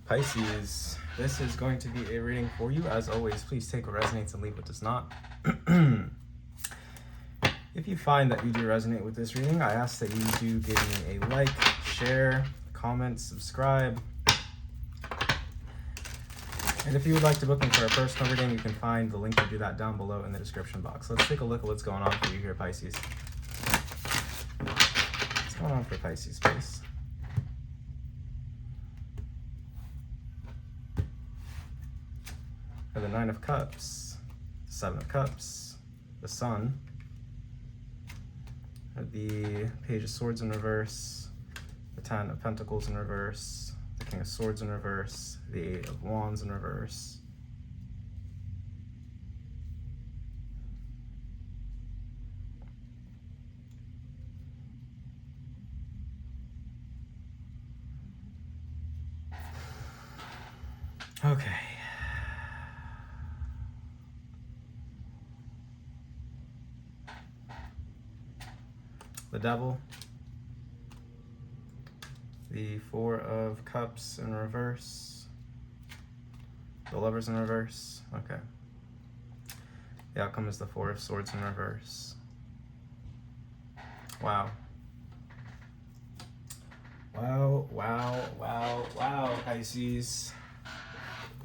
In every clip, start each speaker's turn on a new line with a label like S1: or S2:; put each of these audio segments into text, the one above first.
S1: Pisces, this is going to be a reading for you. As always, please take what resonates and leave what does not. If you find that you do resonate with this reading, I ask that you do give me a like, share, comment, subscribe. And if you would like to book me for a personal reading, you can find the link to do that down below in the description box. Let's take a look at what's going on for you here, Pisces. What's going on for Pisces, please? The Nine of Cups, Seven of Cups, the Sun, the Page of Swords in reverse, the Ten of Pentacles in reverse, the King of Swords in reverse, the Eight of Wands in reverse. Okay. The Devil, the Four of Cups in reverse, the Lovers in reverse. Okay. The outcome is the Four of Swords in reverse. Wow. Wow, Pisces.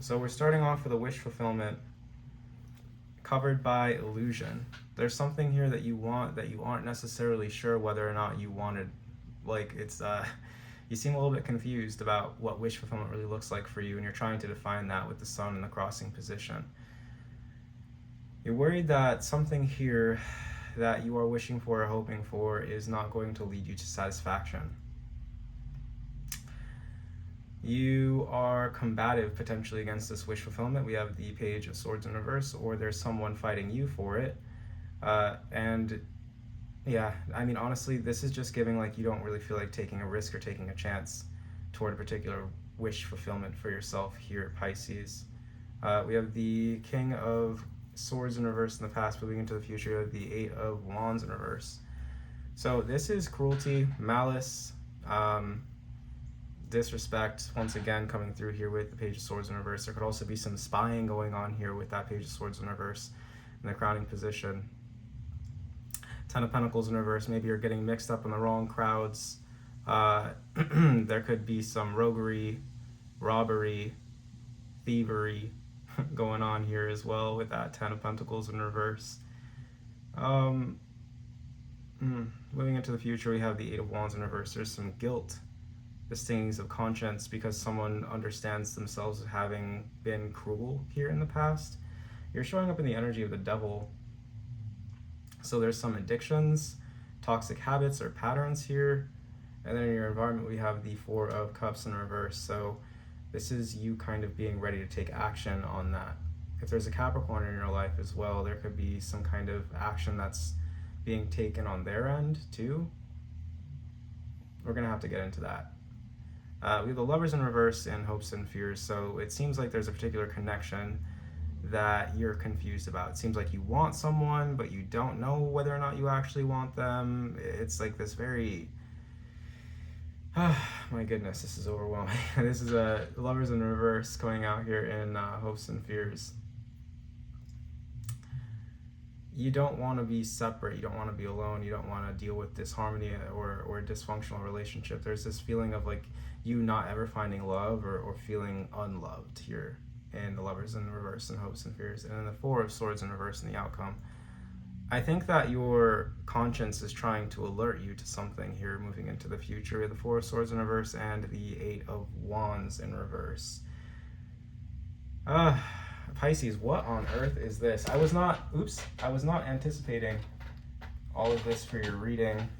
S1: So we're starting off with a wish fulfillment covered by illusion. There's something here that you want that you aren't necessarily sure whether or not you wanted. Like, it's you seem a little bit confused about what wish fulfillment really looks like for you, and you're trying to define that with the Sun in the crossing position. You're worried that something here that you are wishing for or hoping for is not going to lead you to satisfaction. You are combative potentially against this wish fulfillment. We have the Page of Swords in reverse, or there's someone fighting you for it. And yeah, I mean, honestly, this is just giving like you don't really feel like taking a risk or taking a chance toward a particular wish fulfillment for yourself here, Pisces. We have the King of Swords in reverse in the past, moving into the future, the Eight of Wands in reverse. So this is cruelty, malice, disrespect, once again coming through here with the Page of Swords in reverse. There could also be some spying going on here with that Page of Swords in reverse in the crowning position. Ten of Pentacles in reverse. Maybe you're getting mixed up in the wrong crowds. There could be some roguery, robbery, thievery going on here as well with that Ten of Pentacles in reverse. Moving into the future, we have the Eight of Wands in reverse. There's some guilt, the stings of conscience, because someone understands themselves as having been cruel here in the past. You're showing up in the energy of the Devil. So there's some addictions, toxic habits or patterns here. And then in your environment, we have the Four of Cups in reverse. So this is you kind of being ready to take action on that. If there's a Capricorn in your life as well, there could be some kind of action that's being taken on their end too. We're gonna have to get into that. We have the Lovers in reverse and Hopes and Fears. So it seems like there's a particular connection that you're confused about. It seems like you want someone, but you don't know whether or not you actually want them. It's like this very, my goodness, this is overwhelming. This is a Lovers in reverse going out here in Hopes and Fears. You don't want to be separate. You don't want to be alone. You don't want to deal with disharmony or a dysfunctional relationship. There's this feeling of like you not ever finding love or feeling unloved here in the Lovers in reverse and Hopes and Fears. And then the Four of Swords in reverse in the outcome. I think that your conscience is trying to alert you to something here moving into the future. We have the Four of Swords in reverse and the Eight of Wands in reverse. Pisces, what on earth is this? I was not anticipating all of this for your reading.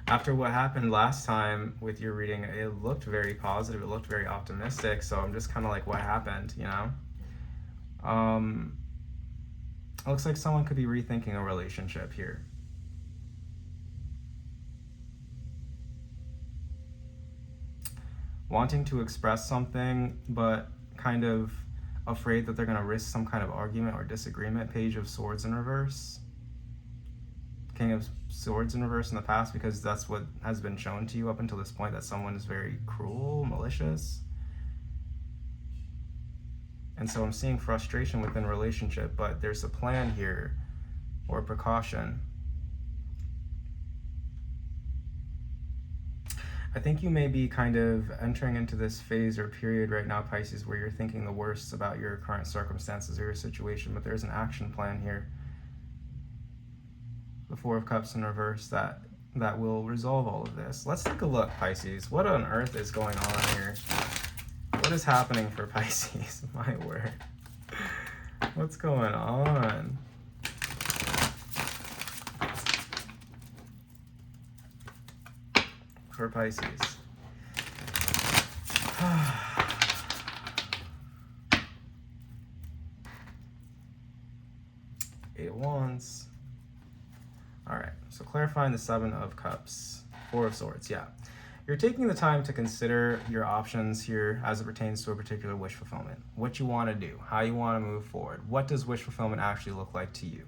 S1: After what happened last time with your reading, it looked very positive, it looked very optimistic, so I'm just kind of like, what happened, you know? It looks like someone could be rethinking a relationship here. Wanting to express something, but kind of afraid that they're going to risk some kind of argument or disagreement. Page of Swords in reverse. King of Swords in reverse in the past because that's what has been shown to you up until this point, that someone is very cruel, malicious. And so I'm seeing frustration within a relationship, but there's a plan here or precaution. I think you may be kind of entering into this phase or period right now, Pisces, where you're thinking the worst about your current circumstances or your situation, but there's an action plan here. The Four of Cups in reverse that will resolve all of this. Let's take a look, Pisces. What on earth is going on here? What is happening for Pisces? My word. What's going on? For Pisces. Eight of Wands. All right, so clarifying the Seven of Cups. Four of Swords, yeah. You're taking the time to consider your options here as it pertains to a particular wish fulfillment. What you want to do, how you want to move forward. What does wish fulfillment actually look like to you?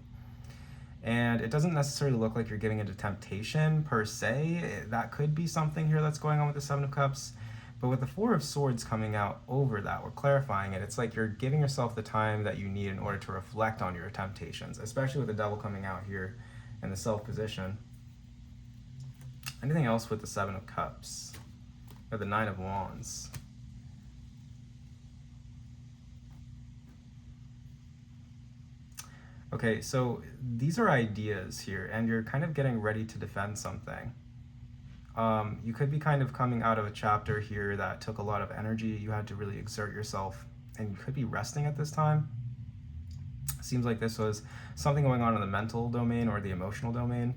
S1: And it doesn't necessarily look like you're getting into temptation per se. That could be something here that's going on with the Seven of Cups. But with the Four of Swords coming out over that, we're clarifying it. It's like you're giving yourself the time that you need in order to reflect on your temptations, especially with the Devil coming out here in the Self position. Anything else with the Seven of Cups? Or the Nine of Wands? Okay, so these are ideas here, and you're kind of getting ready to defend something. You could be kind of coming out of a chapter here that took a lot of energy. You had to really exert yourself, and you could be resting at this time. Seems like this was something going on in the mental domain or the emotional domain.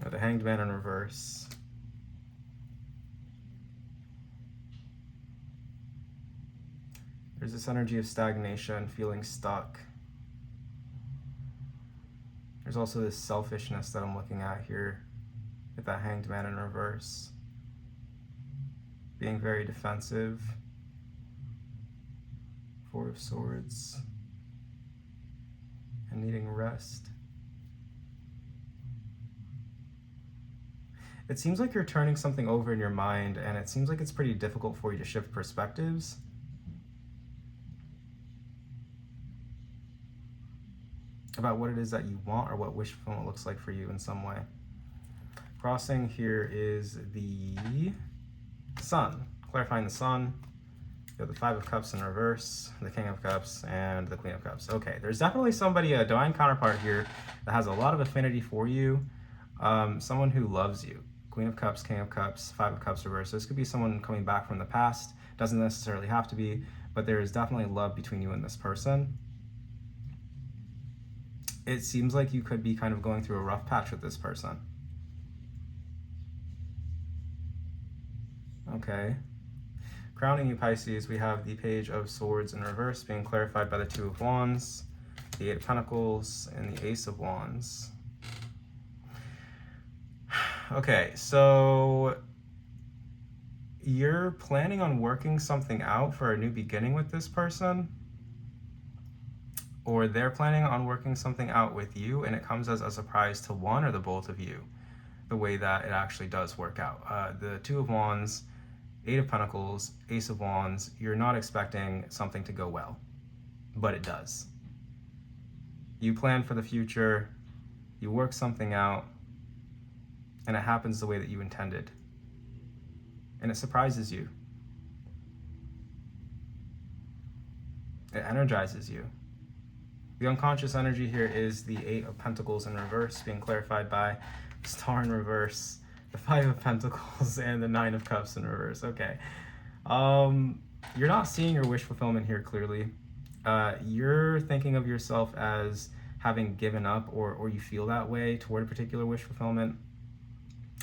S1: The Hanged Man in reverse. There's this energy of stagnation, feeling stuck. There's also this selfishness that I'm looking at here with that Hanged Man in reverse. Being very defensive. Four of Swords. And needing rest. It seems like you're turning something over in your mind, and it seems like it's pretty difficult for you to shift perspectives. About what it is that you want or what wish fulfillment looks like for you in some way. Crossing here is the Sun. Clarifying the Sun. You have the Five of Cups in reverse, the King of Cups, and the Queen of Cups. Okay, there's definitely somebody, a divine counterpart here, that has a lot of affinity for you. Someone who loves you. Queen of Cups, King of Cups, Five of Cups reverse. This could be someone coming back from the past. Doesn't necessarily have to be, but there is definitely love between you and this person. It seems like you could be kind of going through a rough patch with this person. Okay. Crowning you, Pisces, we have the Page of Swords in reverse being clarified by the Two of Wands, the Eight of Pentacles, and the Ace of Wands. Okay, so you're planning on working something out for a new beginning with this person, or they're planning on working something out with you, and it comes as a surprise to one or the both of you, the way that it actually does work out. The Two of Wands, Eight of Pentacles, Ace of Wands, you're not expecting something to go well, but it does. You plan for the future, you work something out, and it happens the way that you intended. And it surprises you. It energizes you. The unconscious energy here is the Eight of Pentacles in reverse, being clarified by Star in reverse, the Five of Pentacles, and the Nine of Cups in reverse. Okay. You're not seeing your wish fulfillment here clearly. You're thinking of yourself as having given up, or you feel that way toward a particular wish fulfillment.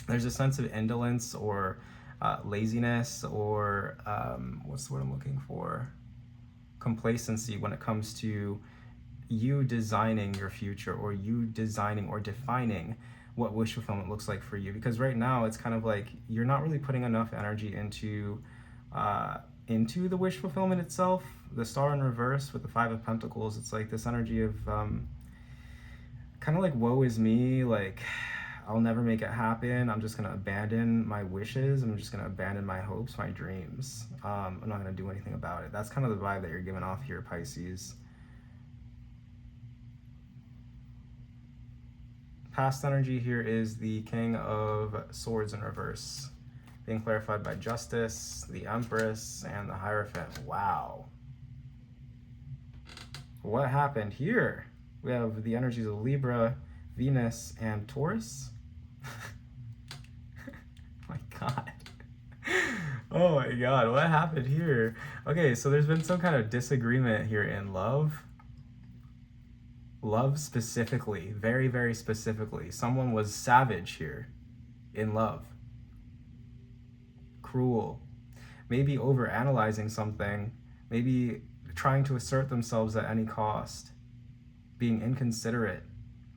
S1: There's a sense of indolence or laziness or what's the word I'm looking for? Complacency when it comes to you designing your future, or you designing or defining what wish fulfillment looks like for you. Because right now it's kind of like you're not really putting enough energy into into the wish fulfillment itself. The Star in reverse with the Five of Pentacles, it's like this energy of kind of like woe is me, like I'll never make it happen. I'm just going to abandon my wishes. I'm just going to abandon my hopes, my dreams. I'm not going to do anything about it. That's kind of the vibe that you're giving off here, Pisces. Past energy here is the King of Swords in reverse, being clarified by Justice, the Empress, and the Hierophant. Wow. What happened here? We have the energies of Libra, Venus, and Taurus. My God. Oh my God, what happened here? Okay, so there's been some kind of disagreement here in love. Love specifically, very, very specifically. Someone was savage here in love. Cruel. Maybe overanalyzing something. Maybe trying to assert themselves at any cost. Being inconsiderate.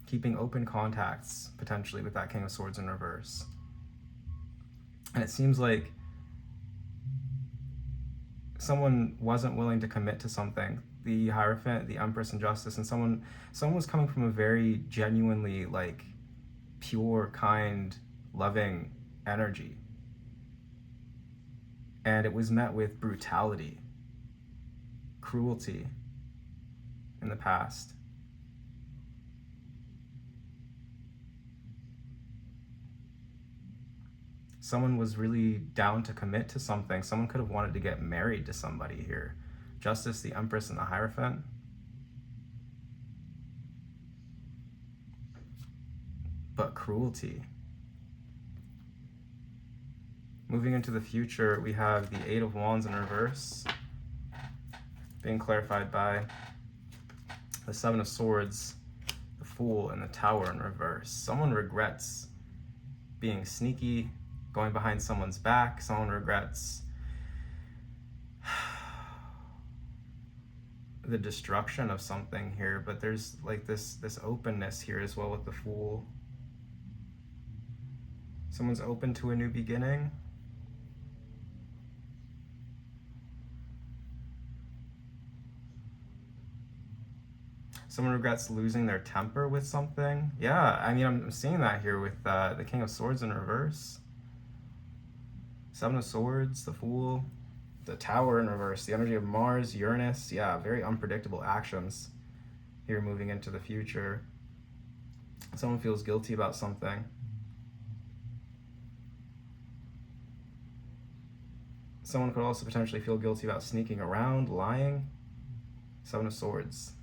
S1: Keeping open contacts, potentially, with that King of Swords in reverse. And it seems like someone wasn't willing to commit to something. The Hierophant, the Empress, and Justice, and someone was coming from a very genuinely, like, pure, kind, loving energy. And it was met with brutality, cruelty in the past. Someone was really down to commit to something. Someone could have wanted to get married to somebody here. Justice, the Empress, and the Hierophant. But cruelty. Moving into the future, we have the Eight of Wands in reverse, being clarified by the Seven of Swords, the Fool, and the Tower in reverse. Someone regrets being sneaky, going behind someone's back. Someone regrets the destruction of something here, but there's like this openness here as well with the Fool. Someone's open to a new beginning. Someone regrets losing their temper with something. Yeah, I mean, I'm seeing that here with the King of Swords in reverse. Seven of Swords, the Fool, the Tower in reverse, the energy of Mars, Uranus. Yeah, very unpredictable actions here moving into the future. Someone feels guilty about something. Someone could also potentially feel guilty about sneaking around, lying. Seven of Swords.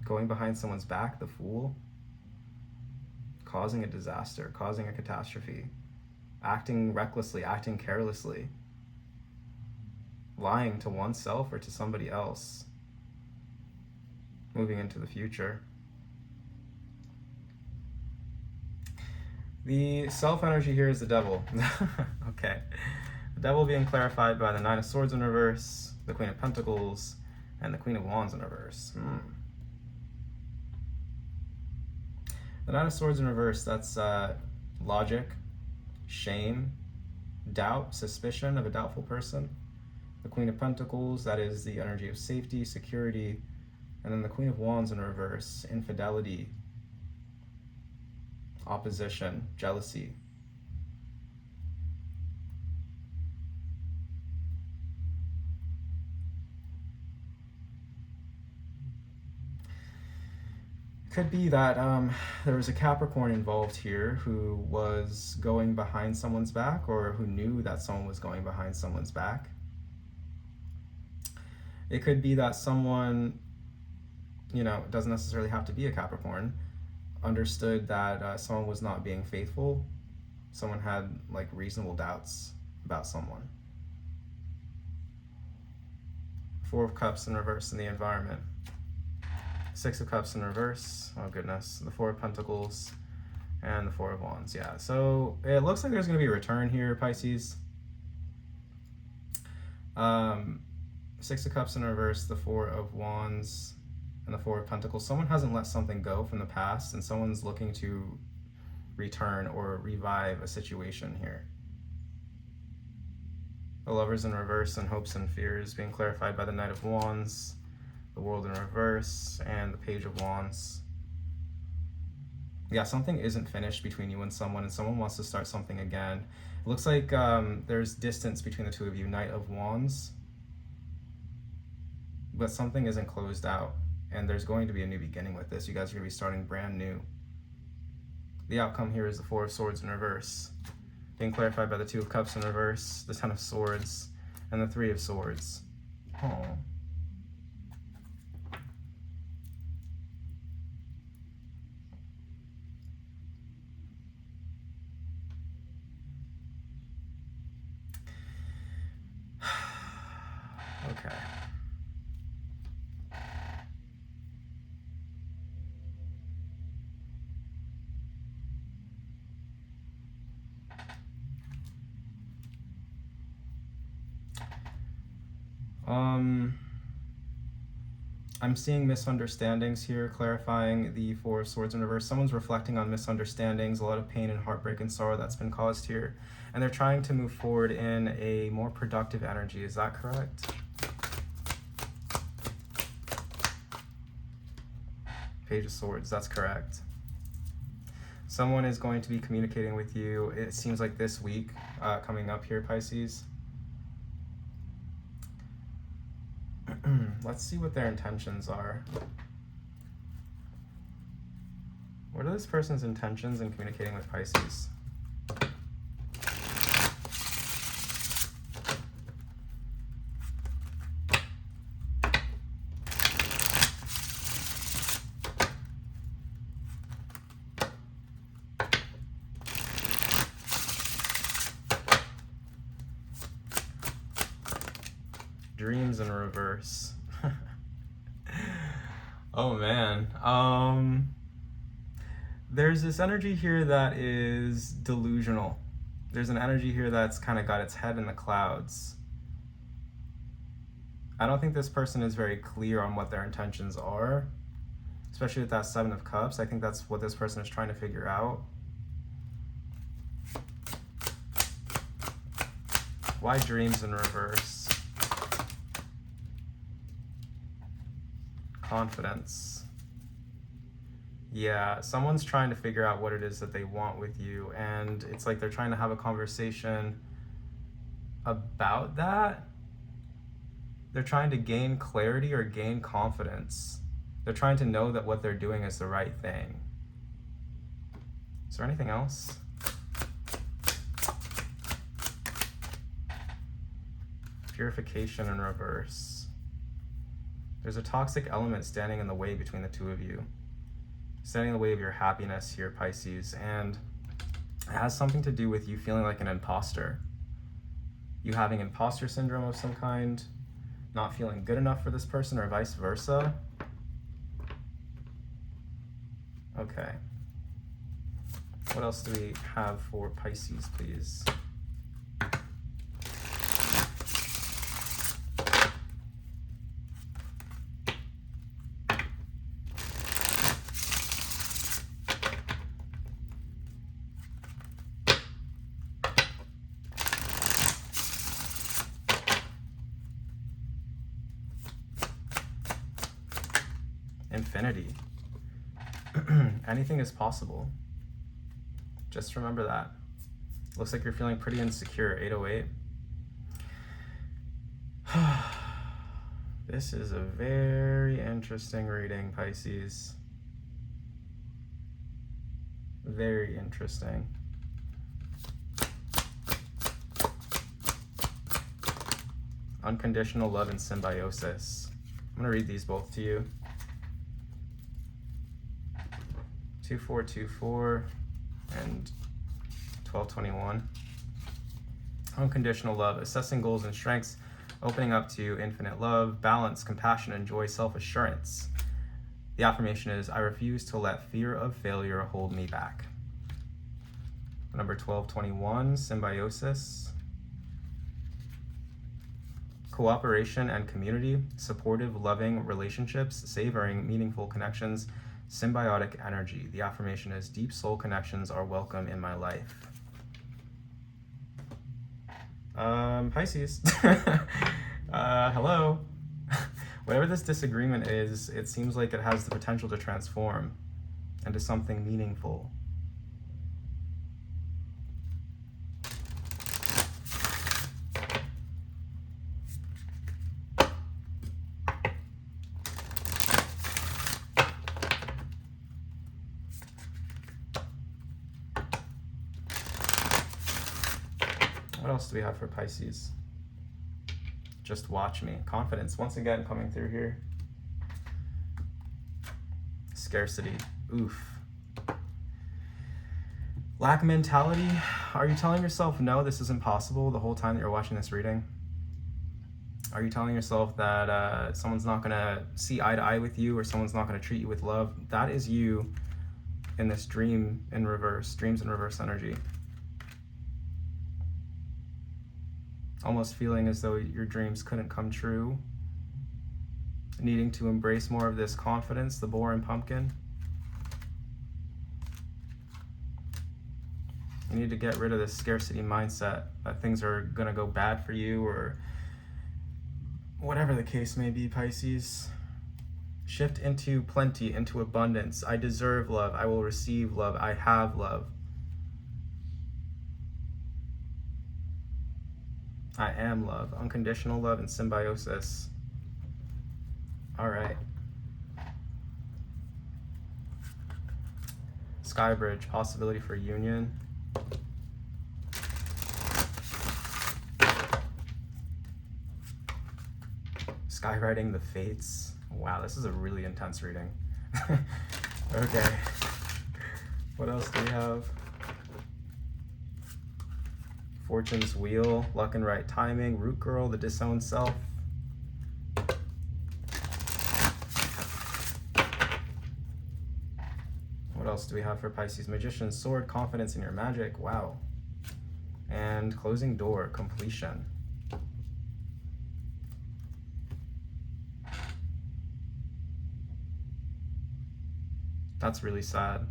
S1: Going behind someone's back, the Fool. Causing a disaster, causing a catastrophe. Acting recklessly, acting carelessly. Lying to oneself or to somebody else. Moving into the future. The self energy here is the Devil. Okay. The Devil being clarified by the Nine of Swords in reverse, the Queen of Pentacles, and the Queen of Wands in reverse. The Nine of Swords in reverse, that's logic, shame, doubt, suspicion of a doubtful person. The Queen of Pentacles, that is the energy of safety, security. And then the Queen of Wands in reverse, infidelity, opposition, jealousy. Could be that there was a Capricorn involved here who was going behind someone's back, or who knew that someone was going behind someone's back. It could be that someone, you know, it doesn't necessarily have to be a Capricorn, understood that someone was not being faithful. Someone had like reasonable doubts about someone. Four of Cups in reverse in the environment. Six of Cups in reverse. Oh goodness. The Four of Pentacles and the Four of Wands. Yeah, so it looks like there's going to be a return here, Pisces. Six of Cups in reverse, the Four of Wands, and the Four of Pentacles. Someone hasn't let something go from the past, and someone's looking to return or revive a situation here. The Lovers in reverse and hopes and fears being clarified by the Knight of Wands, the World in reverse, and the Page of Wands. Yeah, something isn't finished between you and someone wants to start something again. It looks like there's distance between the two of you, Knight of Wands, but something isn't closed out, and there's going to be a new beginning with this. You guys are going to be starting brand new. The outcome here is the Four of Swords in reverse, being clarified by the Two of Cups in reverse, the Ten of Swords, and the Three of Swords. Oh. Okay. I'm seeing misunderstandings here, clarifying the Four of Swords in reverse. Someone's reflecting on misunderstandings, a lot of pain and heartbreak and sorrow that's been caused here. And they're trying to move forward in a more productive energy. Is that correct? Page of Swords, that's correct. Someone is going to be communicating with you, it seems like this week, coming up here, Pisces. Let's see what their intentions are. What are this person's intentions in communicating with Pisces? Dreams in reverse. Oh man. There's this energy here that is delusional. There's an energy here that's kind of got its head in the clouds. I don't think this person is very clear on what their intentions are, especially with that Seven of Cups. I think that's what this person is trying to figure out. Why dreams in reverse? Confidence. Yeah, someone's trying to figure out what it is that they want with you, and it's like they're trying to have a conversation about that. They're trying to gain clarity or gain confidence. They're trying to know that what they're doing is the right thing. Is there anything else? Purification in reverse. There's a toxic element standing in the way between the two of you. Standing in the way of your happiness here, Pisces. And it has something to do with you feeling like an imposter. You having imposter syndrome of some kind. Not feeling good enough for this person, or vice versa. Okay. What else do we have for Pisces, please? Infinity. Anything is possible. Just remember that. Looks like you're feeling pretty insecure. 808. This is a very interesting reading, Pisces. Very interesting. Unconditional love and symbiosis. I'm going to read these both to you. 2424 and 1221. Unconditional love, assessing goals and strengths, opening up to infinite love, balance, compassion, and joy, self-assurance. The affirmation is, I refuse to let fear of failure hold me back. Number 1221, symbiosis. Cooperation and community, supportive, loving relationships, savoring meaningful connections, symbiotic energy. The affirmation is, deep soul connections are welcome in my life. Pisces. Hello. Whatever this disagreement is, it seems like it has the potential to transform into something meaningful. What else do we have for Pisces? Just watch me. Confidence, once again, coming through here. Scarcity. Oof. Lack mentality. Are you telling yourself, no, this isn't possible the whole time that you're watching this reading? Are you telling yourself that someone's not going to see eye to eye with you, or someone's not going to treat you with love? That is you in this dream in reverse, dreams in reverse energy. Almost feeling as though your dreams couldn't come true. Needing to embrace more of this confidence, the boar and pumpkin. You need to get rid of this scarcity mindset that things are going to go bad for you, or whatever the case may be, Pisces. Shift into plenty, into abundance. I deserve love. I will receive love. I have love. I am love. Unconditional love and symbiosis. All right. Sky Bridge, possibility for union. Skywriting the Fates. Wow, this is a really intense reading. Okay. What else do we have? Fortune's Wheel, Luck and Right Timing, Root Girl, the Disowned Self. What else do we have for Pisces? Magician's Sword, Confidence in Your Magic. Wow. And Closing Door, Completion. That's really sad.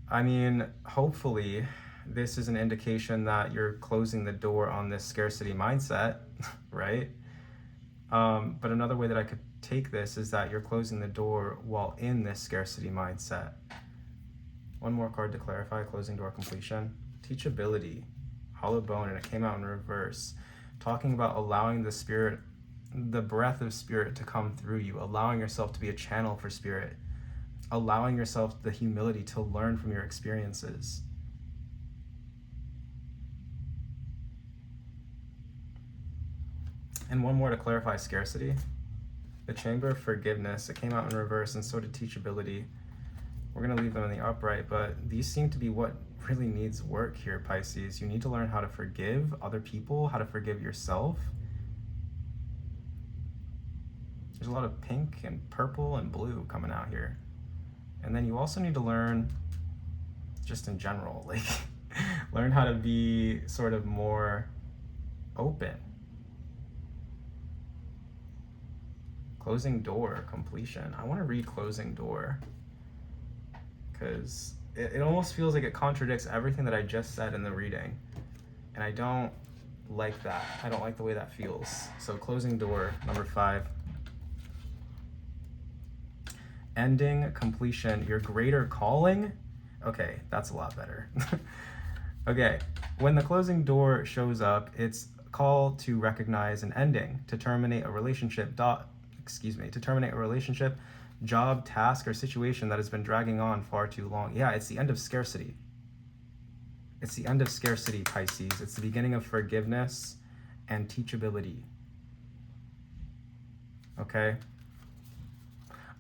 S1: I mean, hopefully this is an indication that you're closing the door on this scarcity mindset, right? But another way that I could take this is that you're closing the door while in this scarcity mindset. One more card to clarify, Closing Door, Completion. Teachability, Hollow Bone, and it came out in reverse. Talking about allowing the spirit, the breath of spirit to come through you, allowing yourself to be a channel for spirit, allowing yourself the humility to learn from your experiences. And one more to clarify scarcity. The Chamber of Forgiveness, it came out in reverse, and so did Teachability. We're going to leave them in the upright, but these seem to be what really needs work here, Pisces. You need to learn how to forgive other people, how to forgive yourself. There's a lot of pink and purple and blue coming out here. And then you also need to learn, just in general, like, learn how to be sort of more open. Closing Door, Completion. I want to read Closing Door, because it almost feels like it contradicts everything that I just said in the reading. And I don't like that. I don't like the way that feels. So Closing Door, number 5. Ending, Completion, Your Greater Calling. Okay, that's a lot better. Okay, when the Closing Door shows up, it's a call to recognize an ending, to terminate a relationship, job, task, or situation that has been dragging on far too long. Yeah, it's the end of scarcity. It's the end of scarcity, Pisces. It's the beginning of forgiveness and teachability. Okay?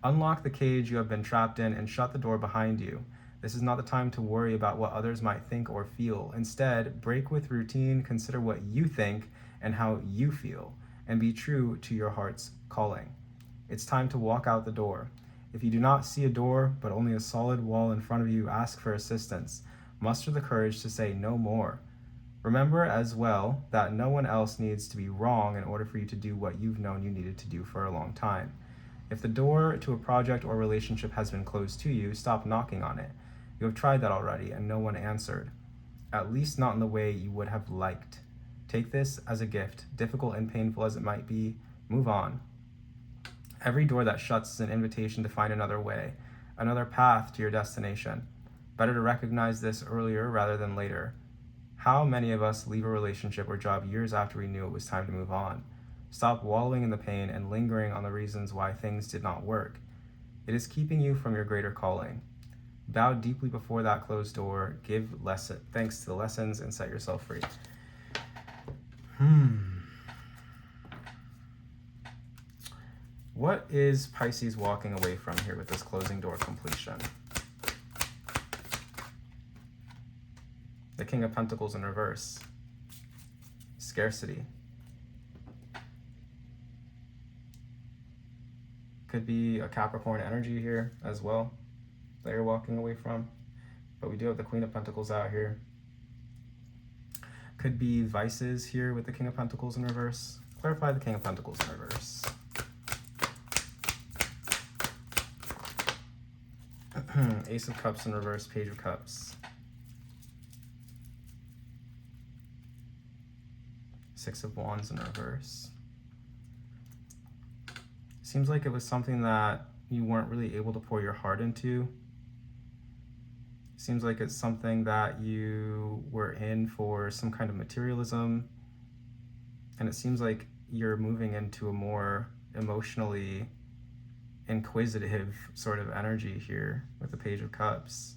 S1: Unlock the cage you have been trapped in and shut the door behind you. This is not the time to worry about what others might think or feel. Instead, break with routine, consider what you think and how you feel, and be true to your heart's calling. It's time to walk out the door. If you do not see a door, but only a solid wall in front of you, ask for assistance. Muster the courage to say no more. Remember as well that no one else needs to be wrong in order for you to do what you've known you needed to do for a long time. If the door to a project or relationship has been closed to you, stop knocking on it. You have tried that already and no one answered. At least not in the way you would have liked. Take this as a gift, difficult and painful as it might be. Move on. Every door that shuts is an invitation to find another way, another path to your destination. Better to recognize this earlier rather than later. How many of us leave a relationship or job years after we knew it was time to move on? Stop wallowing in the pain and lingering on the reasons why things did not work. It is keeping you from your greater calling. Bow deeply before that closed door, give thanks to the lessons, and set yourself free. What is Pisces walking away from here with this closing door completion? The King of Pentacles in reverse. Scarcity. Could be a Capricorn energy here as well that you're walking away from. But we do have the Queen of Pentacles out here. Could be vices here with the King of Pentacles in reverse. Clarify the King of Pentacles in reverse. Ace of Cups in reverse, Page of Cups. Six of Wands in reverse. Seems like it was something that you weren't really able to pour your heart into. Seems like it's something that you were in for some kind of materialism. And it seems like you're moving into a more emotionally inquisitive sort of energy here with the Page of Cups.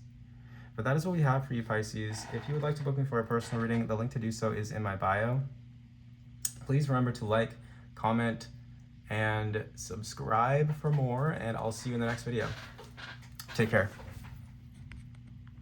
S1: But that is what we have for you, Pisces. If you would like to book me for a personal reading, the link to do so is in my bio. Please remember to like, comment, and subscribe for more, and I'll see you in the next video. Take care.